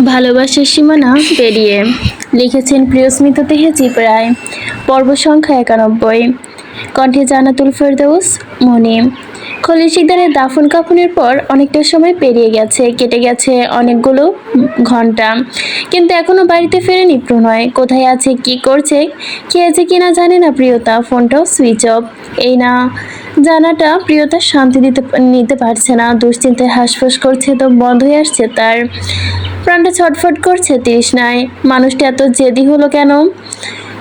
ভালোবাসার সীমানা পেরিয়ে লিখেছেন প্রিয়স্মিতা তেহেজি প্রায় পর্ব সংখ্যা 91। কণ্ঠে জান্নাতুল ফেরদৌস মনি। খলিল শিকদারের দাফন কাফনের পর অনেকটা সময় পেরিয়ে গেছে, কেটে গেছে অনেকগুলো ঘন্টা, কিন্তু এখনো বাড়িতে ফেরেনি প্রণয়। কোথায় আছে, কি করছে, খেয়েছে কিনা জানে না প্রিয়তা। ফোনটাও সুইচ অফ। এই না জানাটা প্রিয়তার শান্তি নিতে পারছে না। দুশ্চিন্তায় হাঁসফাঁস করছে, তো বন্ধ হয়ে আসছে তার। প্রাণটা ছটফট করছে তৃষ্ণায়। মানুষটা এত জেদি হলো কেন?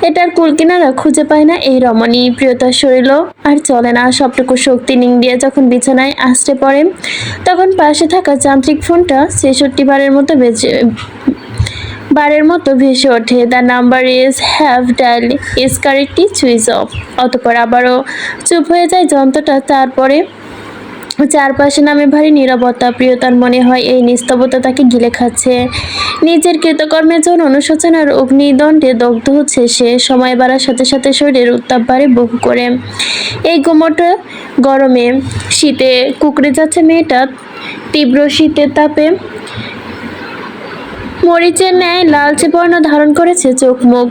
এটার কুলকিনারা খুঁজে পায় না এই রমণী। প্রিয়তার শরীরও আর চলে না। সবটুকু শক্তি নিংড়িয়ে যখন বিছানায় আছড়ে পড়ে, তখন পাশে থাকা যান্ত্রিক ফোনটা ৬৬ বারের মতো ভেসে ওঠে। The number is have dial is correctly switch off. অতঃপর আবারও চুপ হয়ে যায় যন্ত্রটা। তারপরে চারপাশে নামে ভারী নীরবতা। প্রিয়তার মনে হয় এই নিস্তব্ধতা তাকে গিলে খাচ্ছে। নিজের কৃতকর্মের জন্য অনুশোচনার অগ্নিদণ্ডে দগ্ধ হচ্ছে সে। সময় বাড়ার সাথে সাথে শরীরের উত্তাপ বাড়ে বহু করে। এই গুমোট গরমে, শীতে কুঁকড়ে যাচ্ছে মেয়েটা। তীব্র শীতের তাপে মরিচের ন্যায় লালচে বর্ণ ধারণ করেছে চোখ মুখ।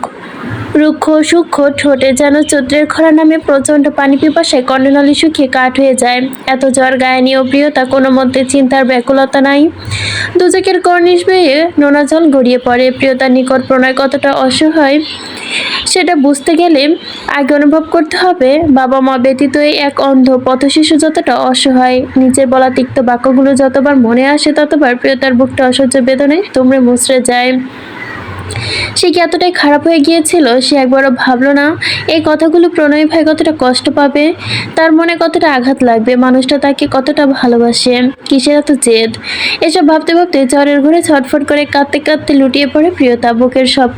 রুক্ষ সূক্ষ্ম ঠোঁটে যেন চৈত্রের খরা নামে প্রচণ্ড পানি পিপাসায় কর্ণনালী শুকিয়ে কাঠ হয়ে যায়। এত জ্বর গায়ে নিয়েও প্রিয়তা কোনো মধ্যে চিন্তার ব্যাকুলতা নাই। দুচোখের কর্নিশ বেয়ে নোনা জল গড়িয়ে পড়ে। প্রিয়তার নিকট প্রণয় কতটা অসহায় সেটা বুঝতে গেলে আগে অনুভব করতে হবে বাবা মা ব্যতীত এই এক অন্ধ পথশিশু যতটা অসহায়। নিজের বলা তিক্ত বাক্যগুলো যতবার মনে আসে, ততবার প্রিয়তার বুকটা অসহ্য বেদনায় দুমড়ে মুচড়ে যায়। সে কি এতটাই খারাপ হয়ে গিয়েছিল? সে একবারও ভাবলো না এই কথাগুলো প্রণয় ভাই কতটা কষ্ট পাবে, তার মনে কতটা আঘাত লাগবে, মানুষটা তাকে কতটা ভালোবাসে। কিসের এত জেদ? এসব ভাবতে ভাবতে জ্বরের ঘরে ছটফট করে কাঁদতে কাঁদতে লুটিয়ে পড়ে প্রিয়তা। বুকের সব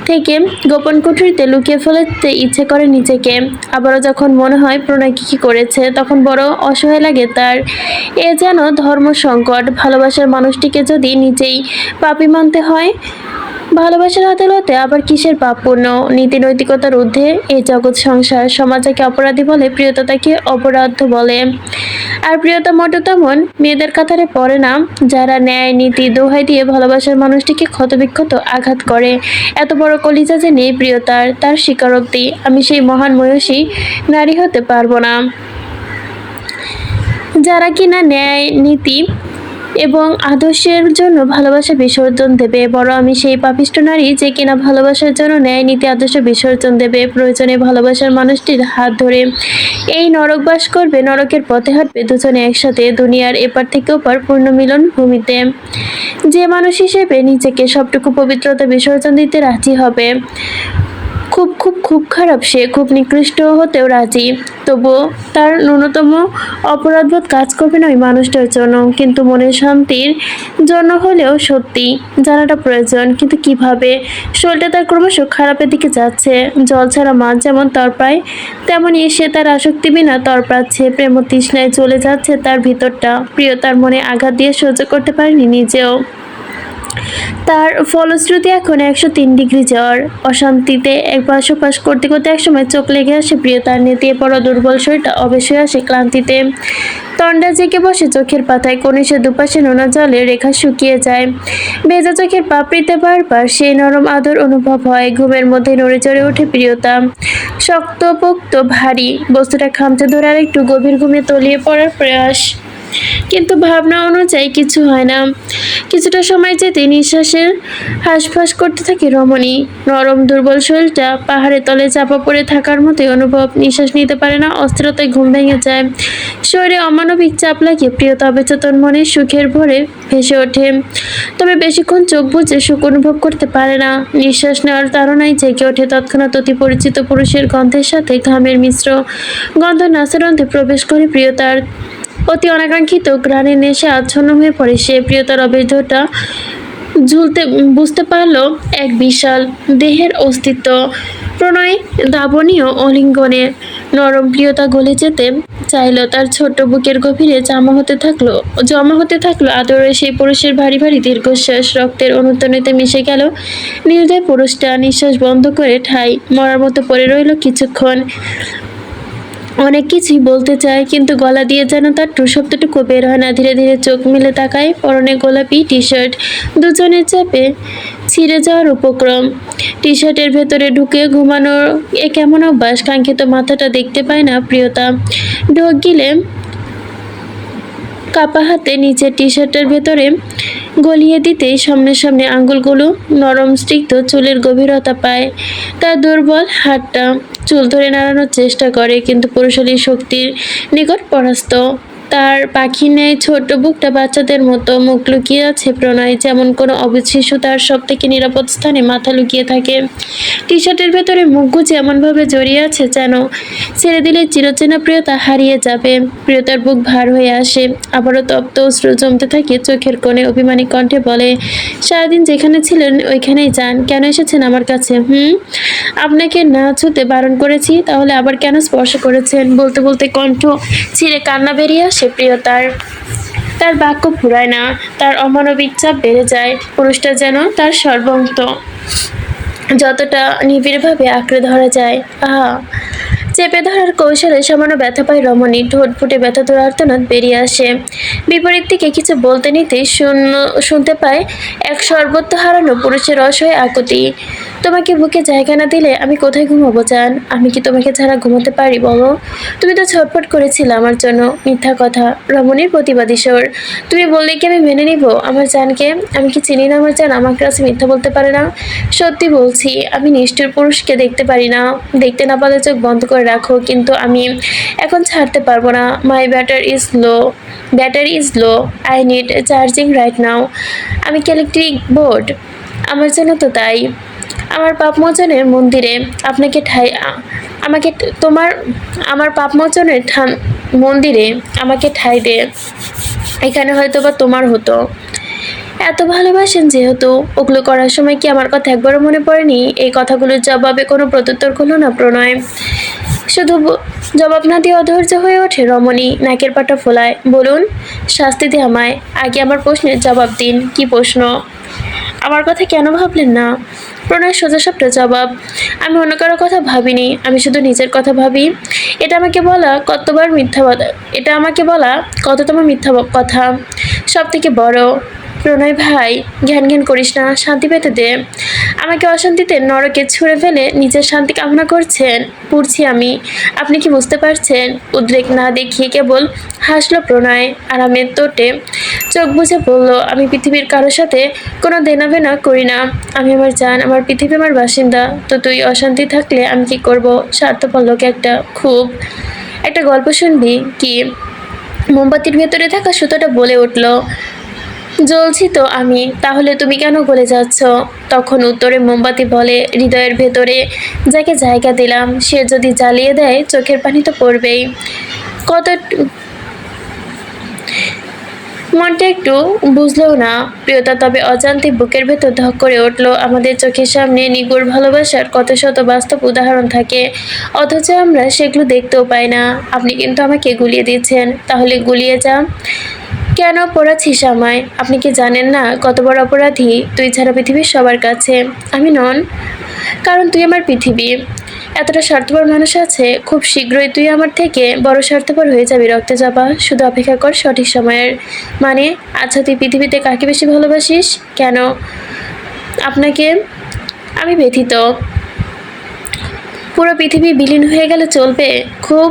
থেকে গোপন কুঠুরিতে লুকিয়ে ফেলতে ইচ্ছে করে নিজেকে। আবারও যখন মনে হয় প্রণয় কি করেছে, তখন বড় অসহায় লাগে তার। এ যেন ধর্ম সংকট। ভালোবাসার মানুষটিকে যদি নিজেই পাপী মানতে হয়, ভালোবাসার আদালতে আবার কিসের পাপপূর্ণ? নীতি নৈতিকতার ঊর্ধ্বে এই জগৎ সংসার। সমাজকে অপরাধী বলে, প্রিয়তা তাকে অপরাধ বলে। আর প্রিয়তা মোটে তেমন মেয়েদের কাতারে পড়ে না যারা ন্যায় নীতি দোহাই দিয়ে ভালোবাসার মানুষটিকে ক্ষতবিক্ষত আঘাত করে। এত বড় কলিজা যে নেই প্রিয়তার, তার স্বীকারোক্তি। আমি সেই মহান মহিষী নারী হতে পারবো না যারা কিনা ন্যায় নীতি এবং আদর্শের জন্য ভালোবাসা বিসর্জন দেবে। বড় আমি সেই পাপিষ্ঠ নারী যে কিনা ভালোবাসার জন্য ন্যায় নীতি আদর্শ বিসর্জন দেবে। প্রয়োজনে ভালোবাসার মানুষটির হাত ধরে এই নরক বাস করবে, নরকের পথে হাঁটবে দুজনে একসাথে, দুনিয়ার এপার থেকে ওপার পূর্ণ মিলন ভূমিতে। যে মানুষ হিসেবে নিজেকে সবটুকু পবিত্রতা বিসর্জন দিতে রাজি হবে। খুব খুব খুব খারাপ সে, খুব নিকৃষ্ট হতেও রাজি, তবুও তার ন্যূনতম অপরাধবোধ কাজ করবে না ওই মানুষটার জন্য। কিন্তু মনের শান্তির জন্য হলেও সত্যি জানাটা প্রয়োজন। কিন্তু কিভাবে? শরীরটা তার ক্রমশ খারাপের দিকে যাচ্ছে। জল ছাড়া মাছ যেমন তরপায়, তেমনই সে তার আসক্তি বিনা তরপাচ্ছে। প্রেম তৃষ্ণায় চলে যাচ্ছে তার ভিতরটা। প্রিয়তার মনে আঘাত দিয়ে সহ্য করতে পারেনি নিজেও। তার ফলশ্রুতি এখন 103 ডিগ্রি জ্বর। অশান্তিতে একপাশ ওপাশ করতে করতে একসময় চোখ লেগে আসে প্রিয়তার। নেতিয়ে পড়া দুর্বল শরীরটা অবেশ হয়ে আসে ক্লান্তিতে। তন্ডা জেঁকে বসে চোখের পাতায় কনিশের দুপাশে নোনা জলে রেখা শুকিয়ে যায়। ভেজা চোখের পাপড়িতে বারবার সেই নরম আদর অনুভব হয়। ঘুমের মধ্যে নড়ে চড়ে ওঠে প্রিয়তা। শক্তপোক্ত ভারী বস্তুটা খামচে ধরে আর একটু গভীর ঘুমে তলিয়ে পড়ার প্রয়াস, কিন্তু ভাবনা অনুযায়ী কিছু হয় না। কিছুটা সময় যেতে নিঃশ্বাসের হাঁসফাঁস করতে থাকে রমণী। নরম দুর্বল শরীরটা পাহাড়ের তলে চাপা পড়ে থাকার মতোই অনুভব। নিঃশ্বাস নিতে পারে না, অস্থিরতায় ঘুম ভেঙে যায়। শরীরে অমানবিক চাপ লাগিয়ে প্রিয়তা অবচেতন মনে সুখের ভরে ভেসে ওঠে। তবে বেশিক্ষণ চোখ বুজে সুখ অনুভব করতে পারে না। নিঃশ্বাস নেওয়ার তাড়নায় জেগে ওঠে। তৎক্ষণাৎ অতি পরিচিত পুরুষের গন্ধের সাথে ঘামের মিশ্র গন্ধ নাসারন্ধ্রে প্রবেশ করে প্রিয়তার। অতি অনাকাঙ্ক্ষিত গ্রাণের নেশে আচ্ছন্ন হয়ে পড়ে সে। প্রিয়তার অবৈধটা ঝুলতে বুঝতে পারলো এক বিশাল দেহের অস্তিত্ব। প্রণয় দাবনীয় অলিঙ্গনে নরম প্রিয়তা গলে যেতে চাইল তার ছোট্ট বুকের গভীরে জমা হতে থাকলো আদরে সেই পুরুষের ভারী ভারী দীর্ঘশ্বাস। রক্তের অনুতনিতে মিশে গেল নির্দয় পুরুষটা। নিঃশ্বাস বন্ধ করে ঠাই মরার মতো পড়ে রইল কিছুক্ষণ। অনেক কিছুই বলতে চায়, কিন্তু গলা দিয়ে যেন তার টু শব্দটুকু বের হয় না। ধীরে ধীরে চোখ মেলে তাকায়, পরনে গোলাপি টি শার্ট, দুজনের চাপে ছিঁড়ে যাওয়ার উপক্রম। টি শার্টের ভেতরে ঢুকে ঘুমানোর কেমন অভ্যাস, কাঙ্ক্ষিত মাথাটা দেখতে পায় না প্রিয়তা। ঢোক গিলে কাপা হাতে নিচের টি শার্টের ভেতরে গলিয়ে দিতেই সামনে সামনে আঙ্গুলগুলো নরম স্নিগ্ধ চুলের গভীরতা পায়। তার দুর্বল হাতটা চুল ধরে নাড়ানোর চেষ্টা করে, কিন্তু পুরুষালী শক্তির নিকট পরাস্ত। তার পাখির ন্যায় ছোট্ট বুকটা বাচ্চাদের মতো মুখ লুকিয়ে আছে প্রণয়, যেমন কোনো অবুঝ শিশু তার সব থেকে নিরাপদ স্থানে মাথা লুকিয়ে থাকে। টি শার্টের ভেতরে মুখ গুজে এমনভাবে জড়িয়ে আছে যেন ছেড়ে দিলে চিরচেনা প্রিয়তা হারিয়ে যাবে। প্রিয়তার বুক ভার হয়ে আসে, আবারও তপ্ত অশ্রু জমতে থাকে চোখের কোণে। অভিমানী কণ্ঠে বলে, সারাদিন যেখানে ছিলেন ওইখানেই যান, কেন এসেছেন আমার কাছে? আপনাকে না ছুতে বারণ করেছি, তাহলে আবার কেন স্পর্শ করেছেন? বলতে বলতে কণ্ঠ ছিঁড়ে কান্না বেরিয়ে আসে প্রিয়তার। তার বাক্য ফুরায় না, তার অমানবিক চাপ বেড়ে যায়। পুরুষটা যেন তার সর্বন্ত, যতটা নিবিড়ভাবে আঁকড়ে ধরা যায়। আহা, চেপে ধরার কৌশলে সামান্য ব্যথা পায় রমণী। ঠোঁট ফুটে ব্যথা তোর আর্তনাদ বেরিয়ে আসে। বিপরীত দিকে কিছু বলতে নিতেই শুনতে পায় এক সর্বত্র হারানো পুরুষের অসহায় আকুতি। তোমাকে বুকে জায়গা না দিলে আমি কোথায় ঘুমাবো জান? আমি কি তোমাকে ছাড়া ঘুমাতে পারি বলো? তুমি তো ছটফট করেছিলে আমার জন্য। মিথ্যা কথা। রমণীর প্রতিবাদী স্বর। তুমি বললে কি আমি মেনে নিব আমার জানকে? আমি কি চিনি না আমার জান আমার কাছে মিথ্যা বলতে পারে না? সত্যি বলছি, আমি নিষ্ঠুর পুরুষকে দেখতে পারি না। দেখতে না পারলে চোখ বন্ধ করে রাখো, কিন্তু আমি এখন ছাড়তে পারবো না। My battery is low, I need charging right now. আমি কি ইলেকট্রিক বোর্ড? আমার জন্য তো তাই। আমার পাপমোচনের মন্দিরে আপনাকে আমাকে তোমার আমার পাপমোচনের মন্দিরে আমাকে ঠাঁই দে, এখানে হয়তো বা তোমার হতো। এত ভালোবাসেন যেহেতু, ওগুলো করার সময় কি আমার কথা একবারও মনে পড়েনি? এই কথাগুলোর জবাবে কোনো প্রত্যুত্তর করলো না প্রণয়। শুধু জবাব না দিয়ে অধৈর্য হয়ে ওঠে রমণী, নাকের পাটা ফোলায়। বলুন, শাস্তি দিয়ে আমায়। আগে আমার প্রশ্নের জবাব দিন। কি প্রশ্ন? আমার কথা কেন ভাবলেন না? প্রণয় সোজাসাপটা জবাব, আমি অন্য কারো কথা ভাবিনি, আমি শুধু নিজের কথা ভাবি। এটা আমাকে বলা কততম মিথ্যা কথা, সব থেকে বড়। প্রণয় ভাই, জ্ঞান জ্ঞান করিস না, শান্তি পেতে দে। আমাকে অশান্তিতে নরকে ছুঁড়ে ফেলে নিজের শান্তি কামনা করছেন। পুড়ছি আমি, আপনি কি বুঝতে পারছেন? উদ্রেক না দেখিয়ে কেবল হাসলো প্রণয় আরামের তোটে। চোখ বুঝে বলল, আমি পৃথিবীর কারোর সাথে কোনো দেনাবেনা করি না। আমি আমার জান, আমার পৃথিবী আমার বাসিন্দা। তো তুই অশান্তি থাকলে আমি কি করব? স্বার্থপর লোক একটা গল্প শুনবি কি? মোমবাতির ভেতরে থাকা সুতোটা বলে উঠল, জ্বলছি তো আমি, তাহলে তুমি কেন গলে যাচ্ছ? তখন উত্তরে মোমবাতি বলে, হৃদয়ের ভেতরে যাকে জায়গা দিলাম সে যদি জ্বালিয়ে দেয় চোখের পানি তো পড়বেই। কত মনটা একটু বুঝলেও না প্রিয়তা, তবে অজান্তে বুকের ভেতর ধক করে উঠল। আমাদের চোখের সামনে নিগুড় ভালোবাসার কত শত বাস্তব উদাহরণ থাকে, অথচ আমরা সেগুলো দেখতেও পাই না। আপনি কিন্তু আমাকে গুলিয়ে দিচ্ছেন, তাহলে গুলিয়ে যা। কেন পড়াচ্ছিস আমায়? আপনি কি জানেন না কত বড় অপরাধী তুই ছাড়া পৃথিবীর সবার কাছে? আমি নন, কারণ তুই আমার পৃথিবী। এতটা স্বার্থপর মানুষ আছে, খুব শীঘ্রই তুই আমার থেকে বড় স্বার্থপর হয়ে যাবি রক্তে চাপা। শুধু অপেক্ষা কর সঠিক সময়ের। মানে, আচ্ছা তুই পৃথিবীতে কাকে বেশি ভালোবাসিস? কেন? আপনাকে। আমি ব্যথিত। পুরো পৃথিবী বিলীন হয়ে গেলে চলবে? খুব।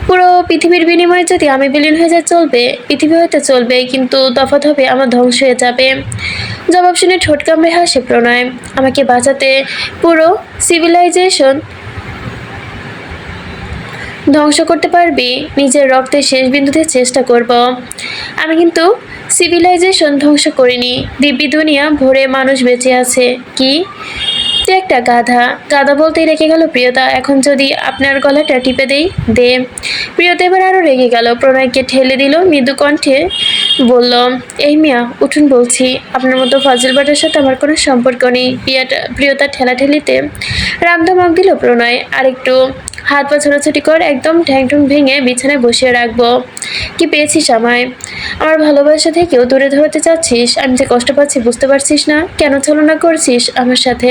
পুরো পৃথিবীর বিনিময়ে যদি আমি বিলীন হয়ে যাই চলবে? পৃথিবী হয়তো চলবে, কিন্তু তফাৎ হবে, আমার ধ্বংস হয়ে যাবে। জবাব শুনে ঠোঁট কামড়ে হাসে প্রণয়। আমাকে বাঁচাতে পুরো সিভিলাইজেশন ধ্বংস করতে পারবি? নিজের রক্তের শেষ বিন্দুতে চেষ্টা করব। আমি কিন্তু সিভিলাইজেশন ধ্বংস করিনি, দিব্যি দুনিয়া ভরে মানুষ বেঁচে আছে। কি? তুই একটা গাধা। গাধা বলতেই রেখে গেল প্রিয়তা। এখন যদি আপনার গলাটা টিপে দে। প্রিয়তা এবার আরো রেগে গেল, প্রণয়কে ঠেলে দিল, মৃদু কণ্ঠে বলল, এই মিয়া উঠুন বলছি, আপনার মতো ফাজিল বাটার সাথে আমার কোনো সম্পর্ক নেই। প্রিয়তা ঠেলাঠেলিতে রামধমক দিল প্রণয়। আরেকটু হাত পা ছোটাছুটি কর, একদম ঠ্যাং ঠুং ভেঙে বিছানায় বসিয়ে রাখবো। কি পেয়েছিস আমায়? আমার ভালোবাসা থেকেও দূরে ধরাতে চাচ্ছিস? আমি যে কষ্ট পাচ্ছি বুঝতে পারছিস না? কেন ছলনা করছিস আমার সাথে?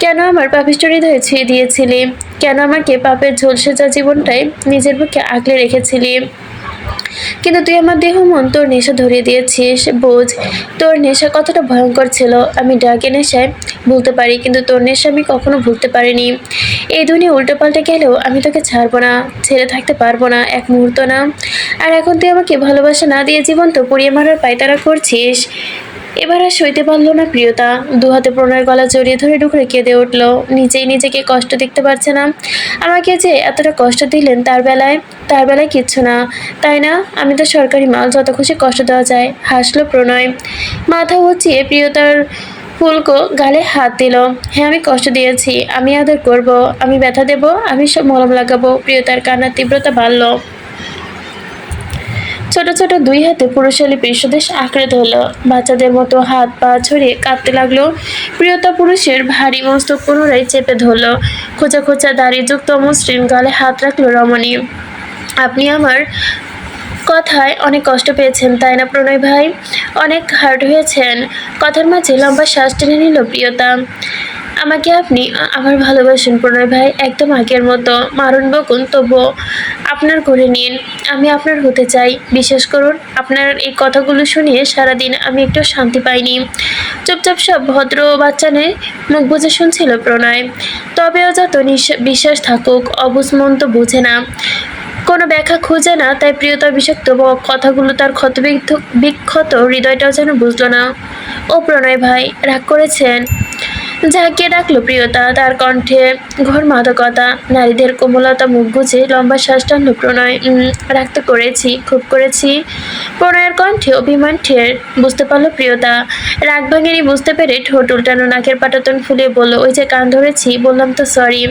কেন আমার পাপিষ্ঠ হৃদয়ে ছুঁয়ে দিয়েছিলি? কেন আমাকে পাপের ঝলসে জীবনটাই নিজের বুকে আগলে রেখেছিলি? কিন্তু তুই আমার দেহ মন তোর নেশা ধরিয়ে দিয়েছিস। বোঝ, তোর নেশা কতটা ভয়ঙ্কর ছিল। আমি ডাকে নেশায় ভুলতে পারি, কিন্তু তোর নেশা আমি কখনো ভুলতে পারিনি। এই দুনিয়া উল্টো পাল্টে গেলেও আমি তোকে ছাড়বো না, ছেড়ে থাকতে পারবো না এক মুহূর্ত না। আর এখন তুই আমাকে ভালোবাসা না দিয়ে জীবন্ত পুড়িয়ে মারার পায়তারা করছিস। এবার আর সইতে পারল না প্রিয়তা, দুহাতে প্রণয়ের গলা জড়িয়ে ধরে ডুকরে কেঁদে উঠল। নিজেই নিজেকে কষ্ট দেখতে পারছে না। আমাকে যে এতটা কষ্ট দিলেন তার বেলায় কিচ্ছু না, তাই না? আমি তো সরকারি মাল, যত খুশি কষ্ট দেওয়া যায়। হাসলো প্রণয়, মাথা উঁচিয়ে প্রিয়তার ফুলকো গালে হাত দিল। হ্যাঁ, আমি কষ্ট দিয়েছি, আমি আদর করব, আমি ব্যথা দেব, আমি সব মলম লাগাবো। প্রিয়তার কান্নার তীব্রতা বাড়ল। ছোট ছোট দুই হাতে পুরুষালী পৃষ্ঠদেশ আঁকড়ে ধরল, বাচ্চাদের মতো হাত পা ছড়িয়ে কাঁদতে লাগলো। প্রিয়তা পুরুষের ভারী মস্তক পুনরায় চেপে ধরল। খোঁচা খোঁচা দাড়িযুক্ত মসৃণ গালে হাত রাখলো রমণী। আপনি আমার কথায় অনেক কষ্ট পেয়েছেন, তাই না প্রণয় ভাই? অনেক হার্ট হয়েছেন। কথার মাঝে লম্বা শ্বাস টেনে নিল প্রিয়তা। আমাকে আপনি আমার ভালোবাসেন প্রণয় ভাই, একদম আগের মতো। মারুন বকুন, তবুও আপনার করে নিন। আমি আপনার হতে চাই। বিশ্বাস করুন, আপনার এই কথাগুলো শুনিয়ে সারাদিন আমি একটু শান্তি পাইনি। চুপচাপ সব ভদ্র বাচ্চানে মুখ বুজে শুনছিল প্রণয়। তবেও যত বিশ্বাস থাকুক, অবুঝ মন তো বুঝে না, কোনো ব্যাখ্যা খুঁজে না। তাই প্রিয়তার বিষাক্ত কথাগুলো তার বিক্ষত হৃদয়টাও যেন বুঝলো না। ও প্রণয় ভাই, রাগ করেছেন? ঝাঁকিয়ে ডাকলো প্রিয়তা, তার কণ্ঠে ঘোর মাদকতা। নারীদের কোমলতা মুখ গুজে লম্বা শ্বাস টানলো প্রণয়। রাগ তো করেছি, খুব করেছি। প্রণয়ের কণ্ঠে অভিমান ঠের বুঝতে পারলো প্রিয়তা। রাগ ভাঙেনি বুঝতে পেরে ঠোঁট উল্টানো, নাকের পাটাতন ফুলিয়ে বলল, ওই যে কান ধরেছি, বললাম তো সরি।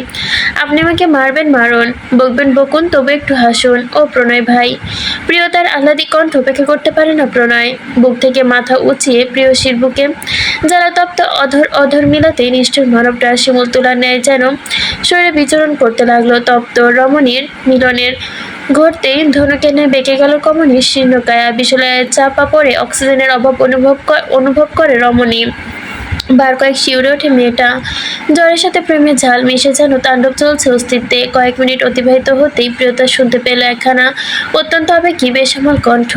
আপনি আমাকে মারবেন মারুন, বকবেন বকুন, তবু একটু হাসুন। ও প্রণয় ভাই। প্রিয়তার আহ্লাদিক কণ্ঠ উপেক্ষা করতে পারে না প্রণয়। বুক থেকে মাথা উঁচিয়ে প্রিয়সীর বুকে জ্বালাতপ্ত অধর মিলাতে নিষ্ঠুর মানবটা শিমুল তোলার ন্যায় যেন শরীরে বিচরণ করতে লাগলো। তপ্ত রমণীর মিলনের ঘটতেই ধনুকেনে বেঁকে গেল কমনীর শীর্ণকায়া। বিশালায় চাপা পড়ে অক্সিজেনের অভাব অনুভব করে রমণী। বার কয়েক শিউরে ওঠে মেয়েটা। জ্বরের সাথে প্রেমের ঝাল মিশে যেন তাণ্ডব চলছে অস্তিত্বে। কয়েক মিনিট অতিবাহিত হতেই প্রিয়তা শুনতে পেল একখানা অত্যন্ত আবেগী বেসামাল কণ্ঠ।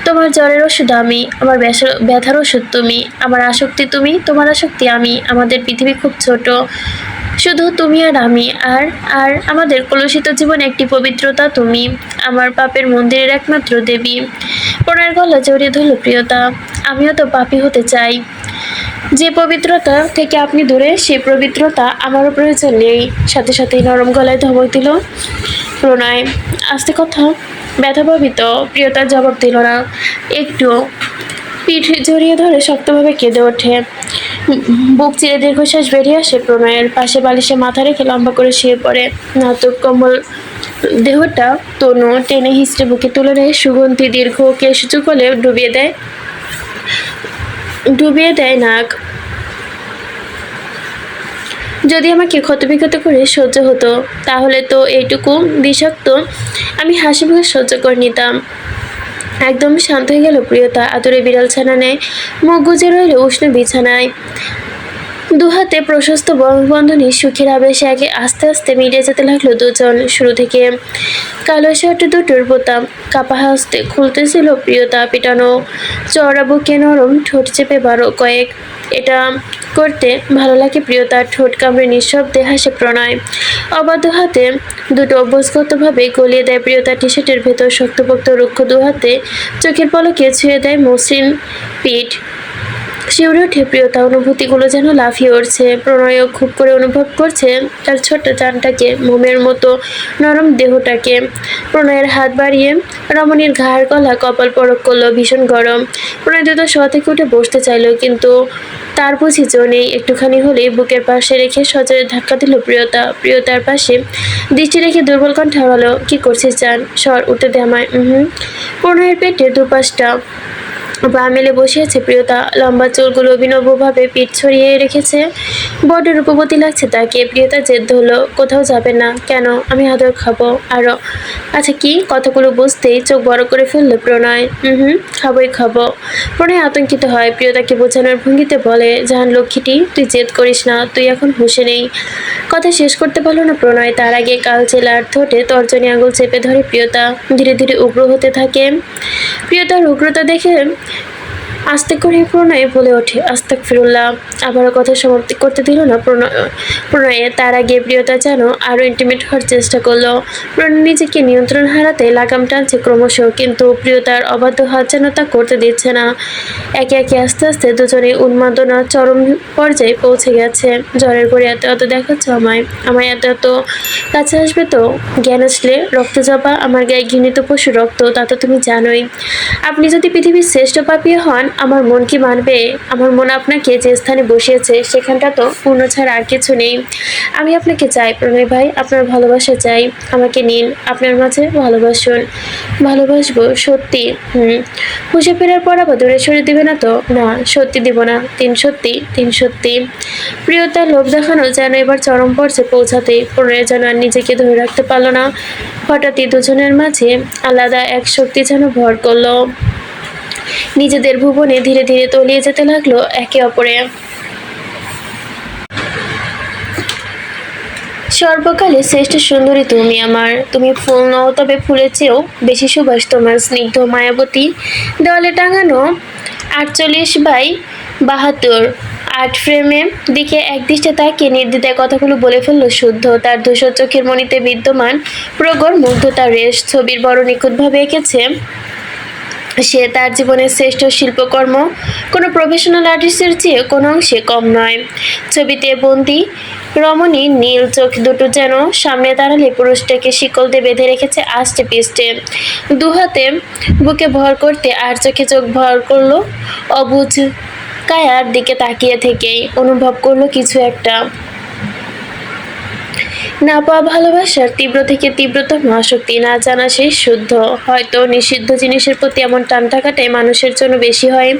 তোমার জ্বরের ওষুধ আমি, আমার ব্যথার ওষুধ তুমি, আমার আসক্তি তুমি, তোমার আসক্তি আমি। আমাদের পৃথিবী খুব ছোট, শুধু তুমি আর আমি, আর আর আমাদের কলুষিত জীবনে একটি পবিত্রতা তুমি, আমার পাপের মন্দিরের একমাত্র দেবী। প্রণয়ের গলা জড়িয়ে ধরল প্রিয়তা। আমিও তো পাপী হতে চাই। যে পবিত্রতা থেকে আপনি দূরে, সে পবিত্রতা আমারও প্রয়োজন নেই। সাথে সাথেই নরম গলায় ধমক দিল প্রণয়। আস্তে কথা, ব্যথা ভাবিত। প্রিয়তার জবাব দিল না একটু। পিঠ জড়িয়ে ধরে শক্তভাবে কেঁদে ওঠে। বুক চিরে দীর্ঘশ্বাস বেরিয়ে আসে প্রণয়ের। পাশে বালিশে মাথা রেখে লম্বা করে শুয়ে পড়ে। নাতুক কোমল দেহটা তনু টেনে হিঁচড়ে বুকে তুলে নেয়। সুগন্ধি দীর্ঘ কেশ চুকলে ডুবিয়ে দেয় নাক। যদি আমাকে ক্ষতবিক্ষত করে সহ্য হতো, তাহলে তো এইটুকু বিষাক্ত আমি হাসি মুখে সহ্য করে নিতাম। একদম শান্ত হয়ে গেল প্রিয়তা। আদুরে বিড়াল ছানা নেয় মুখ গুজে রইল উষ্ণ বিছানায়। দুহাতে প্রশস্ত বন্ধনী সুখের আবেশে আস্তে আস্তে মিলে যেতে লাগলো দুজন। শুরু থেকে কালো শার্ট দুটোর বোতাম কাপা হাসতে খুলতেছিল প্রিয়তা। পিটানো চওড়া বুকে নরম ঠোঁট চেপে বারো কয়েক এটা করতে ভালো লাগে প্রিয়তার। ঠোঁট কামড়ে নিঃশব্দে হাসে প্রণয়। অবাধ্য হাতে দুটো অভ্যস্তভাবে গলিয়ে দেয় প্রিয়তার টি শার্টের ভেতর। শক্তপোক্ত রুক্ষ দুহাতে চোখের পলকে ছুঁয়ে দেয় মসৃণ পিঠ। শিউরে ওঠে প্রিয়তা। অনুভূতিগুলো যেন লাফিয়ে উঠছে। প্রণয়ও খুব করে অনুভব করছে তার ছোট্ট চানটাকে, মোমের মতো নরম দেহটাকে। প্রণয়ের হাত বাড়িয়ে রমণীর ঘাড় গলা কপাল পরক করলো। ভীষণ গরম। প্রণয় দ্রুত শোয়া থেকে উঠে বসতে চাইলো, কিন্তু তার বুঝি জো নেই। একটুখানি হলেই বুকের পাশে রেখে সজোরে ধাক্কা দিল প্রিয়তা। প্রিয়তার পাশে দৃষ্টি রেখে দুর্বল কণ্ঠে হারালো, কি করছিস জান? সর, উঠে দে আমায়। প্রণয়ের পেটে দুপাশটা পা মেলে বসে আছে প্রিয়তা, লম্বা চুলগুলো অভিনবভাবে পিঠ ছড়িয়ে রেখেছে। বড্ড রূপবতী লাগছে তাকে। প্রিয়তা জেদ ধরলো, কোথাও যাবে না কেন? আমি আদর খাবো আরো। আচ্ছা কি? কথাগুলো বুঝতেই চোখ বড় করে ফেললো প্রণয়। হুম, খাবোই খাবো। প্রণয় আতঙ্কিত হয়, প্রিয়তাকে বোঝানোর ভঙ্গিতে বলে, জান লক্ষ্মীটি, তুই জেদ করিস না, তুই এখন হুঁশে নেই। কথা শেষ করতে পারলো না প্রণয়, তার আগে কালচে লার ঠোঁটে তর্জনী আঙুল চেপে ধরে প্রিয়তা। ধীরে ধীরে উগ্র হতে থাকে। প্রিয়তার উগ্রতা দেখে আস্তে করে প্রণয় বলে ওঠে, আস্তাগফিরুল্লাহ। আবারও কথা সমাপ্তি করতে দিল না প্রণয়ে। তার আগে প্রিয়তা যেন আরো ইন্টিমেট হওয়ার চেষ্টা করলো। প্রণয় নিজেকে নিয়ন্ত্রণ হারাতে লাগাম টানছে ক্রমশ, কিন্তু প্রিয়তার অবাধ্য হাত যেন তা করতে দিচ্ছে না। একে একে আস্তে আস্তে দুজনে উন্মাদনা চরম পর্যায়ে পৌঁছে গেছে। জ্বরের করে এত এত দেখাচ্ছ আমায়, আমায় এত এত কাছে আসবে তো? জ্ঞান আসলে রক্ত যাবা, আমার গায়ে ঘৃণিত পশু রক্ত, তা তো তুমি জানোই। আপনি যদি পৃথিবীর শ্রেষ্ঠ পাপী হন, আমার মন কি মানবে? আমার মন আপনাকে যে স্থানে বসিয়েছে সেখানটা তো পূর্ণ ছাড়া আর কিছু নেই। আমি আপনাকে চাই প্রণয় ভাই, আপনার ভালোবাসা চাই। আমাকে নিন, আপনার মাঝে ভালোবাসুন। ভালোবাসবো সত্যি। হুঁশে ফেরার পর আবার দূরে সরে দিবে না তো? না, সত্যি দিব না। তিন সত্যি। প্রিয়তার লোভ দেখানো যেন এবার চরম পর্যায়ে পৌঁছাতেই প্রণয় যেন আর নিজেকে ধরে রাখতে পারলো না। হঠাৎই দুজনের মাঝে আলাদা এক শক্তি যেন ভর করলো। নিজেদের ভুবনে ধীরে ধীরে তলিয়ে যেতে লাগলো একে অপরে। সর্বকালে শ্রেষ্ঠ সুন্দরী তুমি আমার। তুমি ফুল নও, তবে ফুলের চেয়েও বেশি সুবাস তোমার স্নিগ্ধ মায়াবতী। দেওয়ালে টাঙানো 48x72 আর্ট ফ্রেমের দিকে একদৃষ্টে তাকিয়ে নির্দ্বিধায় কথাগুলো বলে ফেলল শুদ্ধ। তার ধূসর চোখের মণিতে বিদ্যমান প্রগড় মুগ্ধতার রেশ। ছবির বড় নিখুঁতভাবে এঁকেছে সে তার জীবনের শ্রেষ্ঠ শিল্পকর্ম। কোনো প্রফেশনাল আর্টিস্টের চেয়ে কোনো অংশে কম নয়। ছবিতে বন্দি রমণীর নীল চোখ দুটো যেন সামনে দাঁড়ালে পুরুষটাকে শিকল দিয়ে বেঁধে রেখেছে আষ্টে পিষ্টে। দুহাতে বুকে ভর করতে আর চোখে চোখ ভর করলো। অবুঝ কায়ার দিকে তাকিয়ে থেকেই অনুভব করলো কিছু একটা। না পাওয়া ভালোবাসার তীব্র থেকে তীব্রতম আসক্তি, না জানা সেই শুদ্ধ। হয়তো নিষিদ্ধ জিনিসের প্রতি এমন টান থাকাটাই মানুষের জন্য বেশি হয়।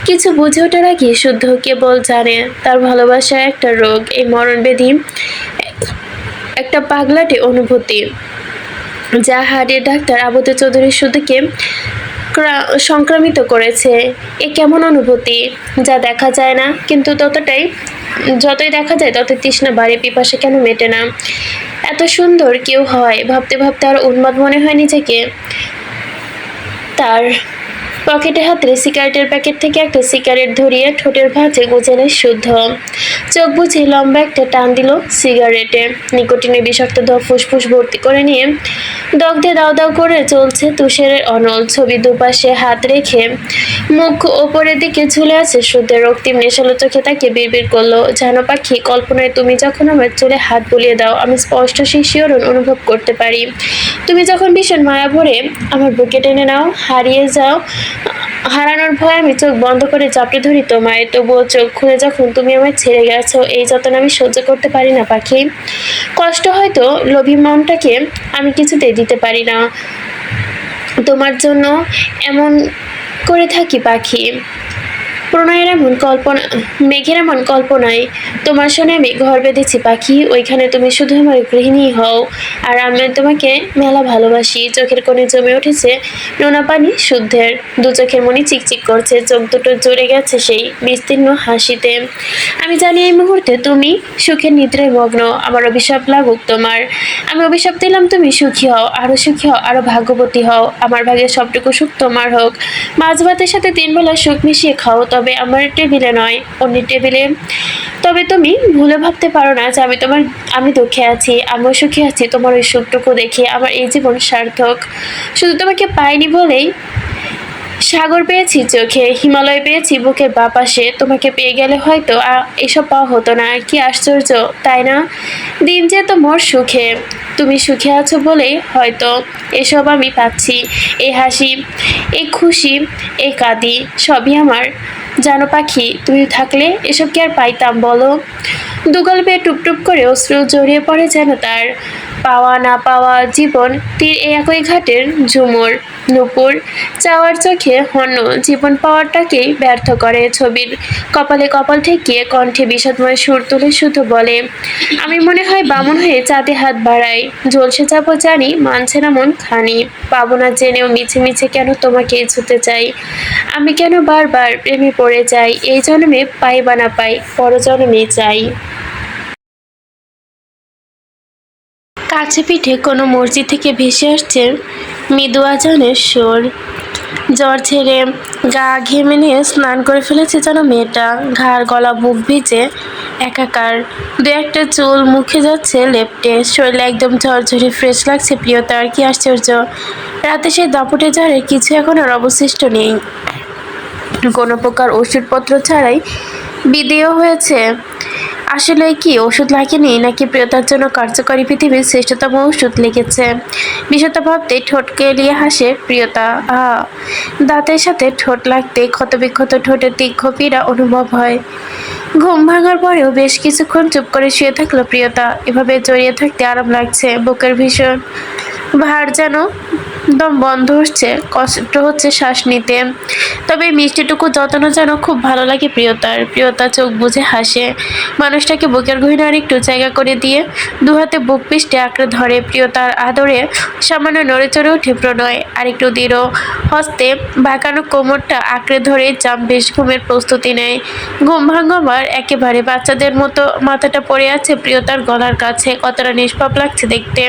কিছু বুঝে ওঠার আগে শুদ্ধ কেবল জানে তার ভালোবাসা একটা রোগ, এই মরণবেদী একটা পাগলাটে অনুভূতি, যা হাড়ের ডাক্তার আবুতে চৌধুরী শুদ্ধকে সংক্রামিত করেছে। এ কেমন অনুভূতি যা দেখা যায় না, কিন্তু যতই দেখা যায় ততই তৃষ্ণা বাড়ে, পিপাসা কেন মেটে না? এত সুন্দর কেউ হয়, ভাবতে ভাবতে আর উন্মাদ মনে হয় নিজেকে। তার পকেটে হাতে সিগারেটের প্যাকেট থেকে একটা সিগারেট ধরিয়ে ঠোঁটের ভাঁজে গুজে নেয় শুদ্ধ। চোখ বুঝে লম্বা একটা টান দিল সিগারেটে। নিকোটিনের বিষাক্ত ধোঁয়া ফুসফুস ভর্তি করে নিয়ে দগ্ধে দাও দাও করে চলছে তুষারের অনল। ছবি দুপাশে হাত রেখে মুখ ওপরের দিকে ঝুলে আছে শুদ্ধের। রক্তিম নেশালো চোখে তাকে বিড়বিড় করলো, জানো পাখি, কল্পনায় তুমি যখন আমার চুলে হাত বুলিয়ে দাও, আমি স্পষ্ট সেই শিহরণ অনুভব করতে পারি। তুমি যখন ভীষণ মায়া ভরে আমার বুকে টেনে নাও, হারানোর ভয়ে আমি চোখ বন্ধ করে চাপড়ে ধরি তোমায়, তবুও চোখ খুলে যখন তুমি আমায় ছেড়ে গেছো, এই যাতনা আমি সহ্য করতে পারি না পাখি। কষ্ট হয়তো লোভী মনটাকে আমি কিছুতেই দিতে পারি না। তোমার জন্য এমন করে থাকি পাখি। প্রণয়ের এমন কল্পনা, মেঘের এমন কল্পনায় তোমার সঙ্গে আমি ঘর বেঁধেছি পাখি। ওইখানে তুমি শুধু আমার গৃহিণী হও, আর আমি তোমাকে মেলা ভালোবাসি। চোখের কোণে জমে উঠেছে নোনা পানি শুদ্ধের। দু চোখের মনি চিকচিক করছে, চোখ দুটো জুড়ে গেছে সেই বিস্তীর্ণ হাসিতে। আমি জানি এই মুহূর্তে তুমি সুখের নিদ্রায় মগ্ন। আমার অভিশাপ লাগুক তোমার, আমি অভিশাপ দিলাম তুমি সুখী হও, আরো সুখী হও, আরো ভাগ্যবতী হও। আমার ভাগের সবটুকু সুখ তোমার হোক। মাছ ভাতের সাথে 3 বেলা সুখ মিশিয়ে খাও, তবে আমার টেবিলে নয়, অন্যের টেবিলে। তবে তুমি ভুলে ভাবতে পারো না যে আমি দুঃখে আছি, আমিও সুখে আছি। তোমার ওই সুখটুকু দেখে আমার এই জীবন সার্থক। শুধু তোমাকে পাইনি বলেই সাগর পেয়েছি চোখে, হিমালয় পেয়েছি বুকের বাঁ পাশে। তোমাকে পেয়ে গেলে হয়তো এসব পাওয়া হতো না। কি আশ্চর্য তাই না? দিন যেত মোর সুখে, তুমি সুখে আছো বলেই হয়তো এসব আমি পাচ্ছি। এই হাসি, এই খুশি, এই কাঁদি, সবই আমার। জানো পাখি, তুমি থাকলে এসব কি আর পাইতাম বলো? দুগাল বেয়ে টুপটুপ করে অশ্রু জড়িয়ে পড়ে যেন তার। পাওয়া না পাওয়া জীবন তীর একই ঘাটের ঝুমুর নূপুর চাওয়ার চোখে হন্য জীবন পাওয়াটাকেই ব্যর্থ করে। ছবির কপালে কপাল ঠেকিয়ে কণ্ঠে বিষাদময় সুর তুলে শুধু বলে, আমি মনে হয় বামুন হয়ে চাঁদে হাত বাড়াই, ঝলসে যাবো জানি, মানছে না মন খানি, পাবো না জেনেও মিছে মিছে কেন তোমাকে ছুতে চাই, আমি কেন বারবার প্রেমে পড়ে যাই, এই জন্মে পাই বা না পাই পর জন্মে চাই। কাছে পিঠে কোনো মসজিদ থেকে ভেসে আসছে মৃদু আজানের সুর। জ্বর ছেড়ে গা ঘেমে নিয়ে স্নান করে ফেলেছে যেন মেয়েটা, ঘাড় গলা বুক ভিজে একাকার, দু একটা চুল মুখে যাচ্ছে লেপটে, শরীরে একদম ঝরঝরে ফ্রেশ লাগছে প্রিয়তার। কি আশ্চর্য, রাতে সেই দাপুটে জ্বরে কিছু এখন আর অবশিষ্ট নেই, কোনো প্রকার ওষুধপত্র ছাড়াই বিদেয় হয়েছে। আসলে কি ওষুধ লাগেনি, নাকি প্রিয়তার জন্য কার্যকরী পৃথিবীর শ্রেষ্ঠতম ওষুধ লেগেছে? বিষয়টা ভাবতে ঠোঁট কেলিয়ে হাসে প্রিয়তা। দাঁতের সাথে ঠোঁট লাগতে ক্ষতবিক্ষত ঠোঁটের তীক্ষ্ণ পীড়া অনুভব হয়। ঘুম ভাঙার পরেও বেশ কিছুক্ষণ চুপ করে শুয়ে থাকলো প্রিয়তা। এভাবে জড়িয়ে থাকতে আরাম লাগছে, বুকের ভীষণ ভার যেন দম বন্ধ হচ্ছে, কষ্ট হচ্ছে শ্বাস নিতে। তবে এই মিষ্টিটুকু যত্ন যেন খুব ভালো লাগে প্রিয়তার। প্রিয়তা চোখ বুজে হাসে, মানুষটাকে বুকের গহীনে আরেকটু জায়গা করে দিয়ে দু হাতে বুক পিষ্টে আঁকড়ে ধরে। প্রিয়তার আদরে সামান্য নড়ে চড়ে ওঠে প্রণয়, আরেকটু দৃঢ় হস্তে বাঁকানো কোমরটা আঁকড়ে ধরে জাম বেশ ঘুমের প্রস্তুতি নেয়। ঘুম ভাঙাবার একেবারে বাচ্চাদের মতো মাথাটা পড়ে আছে প্রিয়তার গলার কাছে, কতটা নিষ্পাপ লাগছে দেখতে।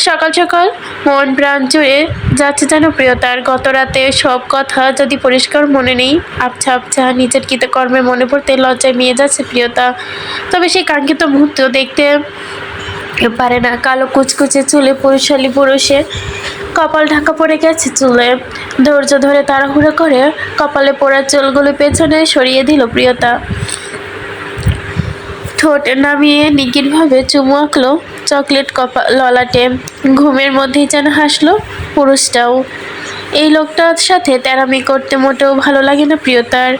সকাল সকাল মন প্রাণ জুড়ে যাচ্ছে যেন প্রিয়তার। গত রাতে সব কথা যদি পরিষ্কার মনে নেই, আবছা আবছা নিজের কৃতকর্মে মনে পড়তে লজ্জায় মিয়ে যাচ্ছে প্রিয়তা। তবে সেই কাঙ্ক্ষিত মুহূর্ত দেখতে পারে না। কালো কুচকুচে চুলে পুরুষালী পুরুষে কপাল ঢাকা পড়ে গেছে চুলে, ধৈর্য ধরে তাড়াহুড়ো করে কপালে পড়া চুলগুলো পেছনে সরিয়ে দিল প্রিয়তা। ঠোঁট নামিয়ে নিগিরভাবে চুমু আঁকলো চকলেট ললাটে। ঘুমের মধ্যেই যেন হাসলো পুরুষটাও। এই লোকটার সাথে তেরামি করতে মোটেও ভালো লাগে না প্রিয়তার।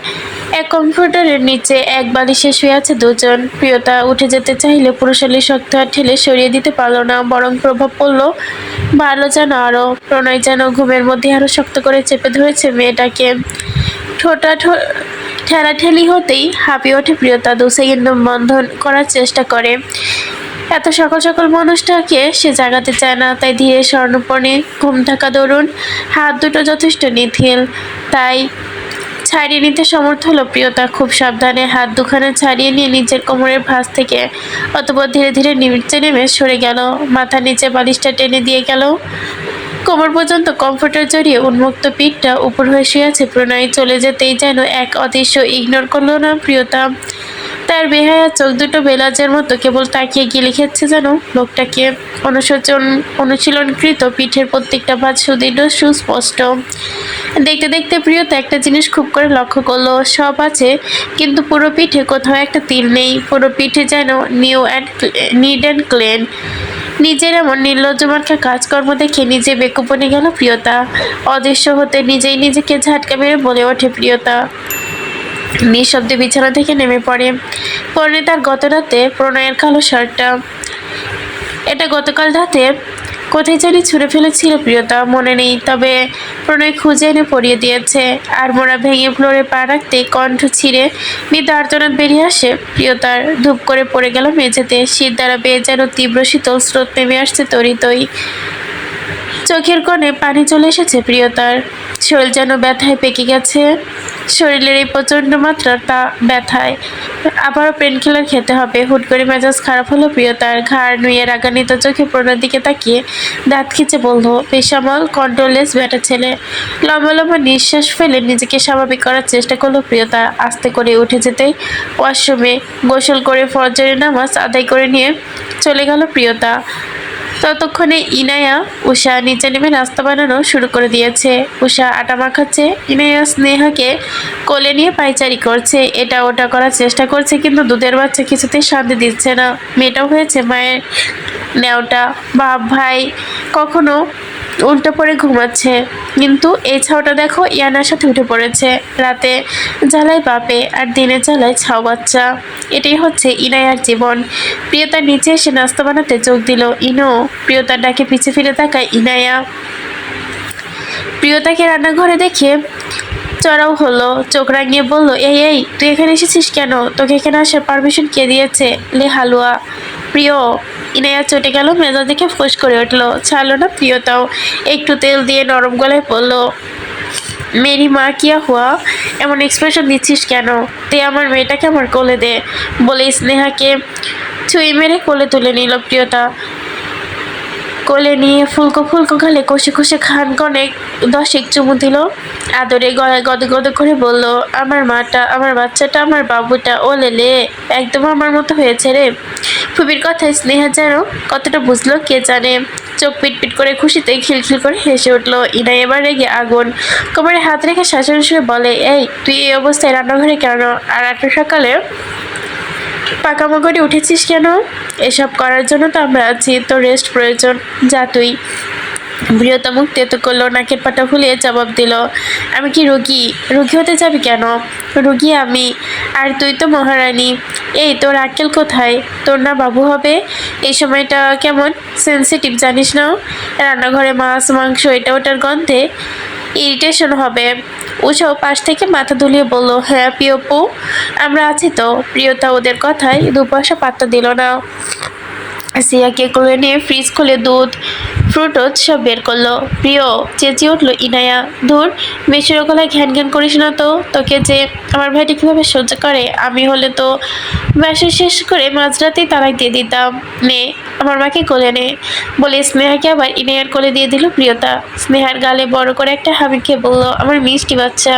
এক কম্পিউটারের নিচে এক বালিশে শুয়ে আছে দুজন। প্রিয়তা উঠে যেতে চাইলে পুরুষালী শক্ত হাত ঠেলে সরিয়ে দিতে পারলো না, বরং প্রভাব পড়লো বাড়লো যেন আরো। প্রণয় যেন ঘুমের মধ্যে আরো শক্ত করে চেপে ধরেছে মেয়েটাকে। ঠোঁটা ঠেলাঠেলি হতেই হাঁপিয়ে ওঠে প্রিয়তা, 2 সেকেন্ড বন্ধন করার চেষ্টা করে। এত সকাল সকাল মানুষটাকে সে জাগাতে চায় না, তাই ধীরে স্বর্ণপণে ঘুম থাকা দরুন হাত দুটো যথেষ্ট নিথিল, তাই ছাড়িয়ে নিতে সমর্থ হলো প্রিয়তা। খুব সাবধানে হাত দুখানে ছাড়িয়ে নিয়ে নিজের কোমরের ভাঁজ থেকে অতঃপর ধীরে ধীরে নিচে নেমে সরে গেল, মাথার নিচে বালিশটা টেনে দিয়ে গেল কোমর পর্যন্ত। কমফোর্টার জড়িয়ে উন্মুক্ত পিঠটা উপর হয়ে শুয়ে আছে প্রণয়। চলে যেতেই যেন এক অদৃশ্য ইগনোর করলো না প্রিয়তা। তার বেহায়া চোখ দুটো বেলাজের মতো কেবল তাকিয়ে গিলে খেচ্ছে যেন লোকটাকে। অনুশীলনকৃত পিঠের প্রত্যেকটা ভাঁজ সুদৃঢ় সুস্পষ্ট। দেখতে দেখতে প্রিয়তা একটা জিনিস খুব করে লক্ষ্য করলো, সব আছে কিন্তু পুরো পিঠে কোথাও একটা তিল নেই। পুরো পিঠে যেন নিড অ্যান্ড ক্লিন। নিজের এমন নির্লজ্জ মার্কা কাজকর্ম দেখে নিজে বেকুবনে গেল প্রিয়তা। অদৃশ্য হতে নিজেই নিজেকে ঝাটকা মেরে বলে ওঠে প্রিয়তা। নিঃশব্দে বিছানা থেকে নেমে পড়ে। পরনে তার গত রাতে প্রণয়ের কালো শার্টটা। এটা গতকাল রাতে কোথায় জানি ছুঁড়ে ফেলেছিল প্রিয়তা, মনে নেই, তবে প্রণয় খুঁজে এনে পরিয়ে দিয়েছে। আর মোড়া ভেঙে ফ্লোরে পা রাখতে কণ্ঠ ছিঁড়ে মৃদু আর্তনাদ বেরিয়ে আসে প্রিয়তার। ধূপ করে পড়ে গেল মেঝেতে। শীত দ্বারা বেয়ে যেন তীব্র শীতল স্রোত নেমে আসছে তরিতই। চোখের কোণে পানি চলে এসেছে প্রিয়তার। শরীর যেন ব্যথায় পেকে গেছে। শরীরের এই প্রচণ্ড মাত্রার ব্যথায় আবারও পেনকিলার খেতে হবে। হুট করে মেজাজ খারাপ হলো প্রিয়তার। ঘাড় নুয়ে রাগান্বিত চোখে প্রণয়ের দিকে তাকিয়ে দাঁত খিচে বলল, বেসামাল কন্ট্রোললেস ব্যাটা ছেলে। লম্বা লম্বা নিঃশ্বাস ফেলে নিজেকে স্বাভাবিক করার চেষ্টা করলো প্রিয়তা। আস্তে করে উঠে যেতেই ওয়াশরুমে গোসল করে ফজরের নামাজ আদায় করে নিয়ে চলে গেল প্রিয়তা। ততক্ষণে ইনায়া উষা নিচে নেমে নাস্তা বানানো শুরু করে দিয়েছে। উষা আটা মাখাচ্ছে, ইনায়া স্নেহাকে কোলে নিয়ে পায়চারি করছে, এটা ওটা করার চেষ্টা করছে, কিন্তু দুধের বাচ্চা কিছুতেই শান্তি দিচ্ছে না। মেয়েটাও হয়েছে মায়ের নেওটা। বাপ ভাই কখনো উল্টো পড়ে ঘুমাচ্ছে, কিন্তু এই ছাউটা দেখো ইয়ানার সাথে উঠে পড়েছে। রাতে জ্বালায় বাপে আর দিনে জ্বালায় ছাউ বাচ্চা। এটাই হচ্ছে ইনায়ার জীবন। প্রিয়তার নিচে এসে নাস্তা বানাতে যোগ দিল ইনো। প্রিয়তার ডাকে পিছে ফিরে তাকায় ইনায়া। প্রিয়তাকে রান্নাঘরে দেখে চড়াও হলো, চোখ রাঙিয়ে বলল, এই এই তুই এখানে এসেছিস কেন? তোকে এখানে আসার পারমিশন কে দিয়েছে? লে হালুয়া। প্রিয়। ইনায়া চটে গেল, মেজাজ দেখে ফোঁস করে উঠলো। ছাড়লো না প্রিয়তাও। একটু তেল দিয়ে নরম গলায় বলল, মেরি মা কিয়া হুয়া, এমন এক্সপ্রেশন দিচ্ছিস কেন? তুই আমার মেয়েটাকে আমার কোলে দে। বলে স্নেহাকে ছুঁয়ে মেরে কোলে তুলে নিল প্রিয়তা। কোলে নিয়ে ফুলকো ফুলকো গালে কষে কষে খান কনেক 10 চুমু দিল। আদরে গলায় গদ গদ করে বলল, আমার মাটা, আমার বাচ্চাটা, আমার বাবুটা, ও লেলে, একদম আমার মতো হয়েছে রে। ফুবির কথায় স্নেহা যেন কতটা বুঝলো কে জানে। চোখ পিটপিট করে খুশিতে খিলখিল করে হেসে উঠলো। ইনাই এবার রেগে আগুন। কোমরে হাত রেখে শাশুড়ি শুয়ে বলে, এই তুই এই অবস্থায় রান্নাঘরে কেন? আর এত সকালে পাকামো করে উঠেছিস কেন? এসব করার জন্য তো আমরা আছি, তো রেস্ট প্রয়োজন, যা তুই। প্রিয়তা মুখ তেতো করলো, নাকের পাটা ফুলিয়ে জবাব দিল, আমি কি রোগী? রোগী হতে যাবি কেন? রোগী আমি, আর তুই তো মহারানী। এই তোর আক্কেল কোথায়? তোর না বাবু হবে? এই সময়টা কেমন সেন্সিটিভ জানিস না? রান্নাঘরে মাছ মাংস এটা ওটার গন্ধে ইরিটেশন হবে। উষাও পাশ থেকে মাথা দুলিয়ে বলল, হ্যাঁ পিয়পু, আমরা আছি তো। প্রিয়তা ওদের কথায় দুপাশা পাত্তা দিল না। সিয়াকে কোলে নিয়ে ফ্রিজ খুলে দুধ ফ্রুটস সব বের করলো। প্রিয়, চেঁচিয়ে উঠলো ইনায়া। ধুর, বেশির গলায় ঘ্যান ঘ্যান করিস না তো। তোকে যে আমার ভাইটি কিভাবে সহ্য করে, আমি হলে তো ব্যবসা শেষ করে মাঝরাতেই তালাক দিয়ে দিতাম। নে আমার মাকে কোলে নে। বলে স্নেহাকে আবার ইনায়ার কোলে দিয়ে দিল প্রিয়তা। স্নেহার গালে বড় করে একটা হামি খেয়ে বলল, আমার মিষ্টি বাচ্চা।